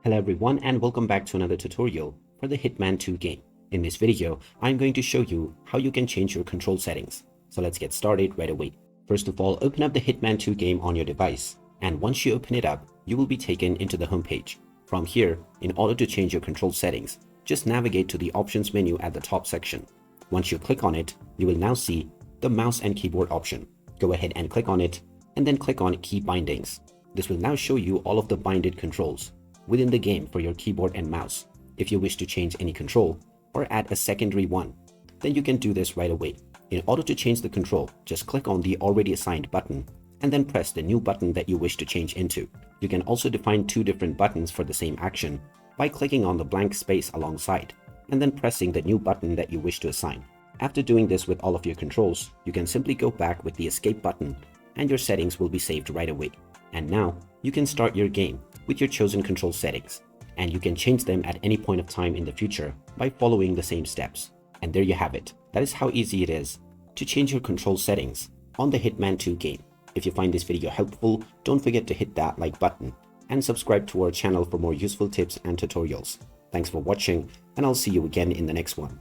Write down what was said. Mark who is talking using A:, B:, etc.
A: Hello everyone and welcome back to another tutorial for the Hitman 2 game. In this video, I'm going to show you how you can change your control settings. So let's get started right away. First of all, open up the Hitman 2 game on your device, and once you open it up, you will be taken into the home page. From here, in order to change your control settings, just navigate to the options menu at the top section. Once you click on it, you will now see the mouse and keyboard option. Go ahead and click on it, and then click on Keybindings. This will now show you all of the binded controls within the game for your keyboard and mouse. If you wish to change any control or add a secondary one, then you can do this right away. In order to change the control, just click on the already assigned button and then press the new button that you wish to change into. You can also define two different buttons for the same action by clicking on the blank space alongside and then pressing the new button that you wish to assign. After doing this with all of your controls, you can simply go back with the escape button and your settings will be saved right away. And now you can start your game with your chosen control settings, and you can change them at any point of time in the future by following the same steps. And there you have it. That is how easy it is to change your control settings on the Hitman 2 game. If you find this video helpful, don't forget to hit that like button and subscribe to our channel for more useful tips and tutorials. Thanks for watching, and I'll see you again in the next one.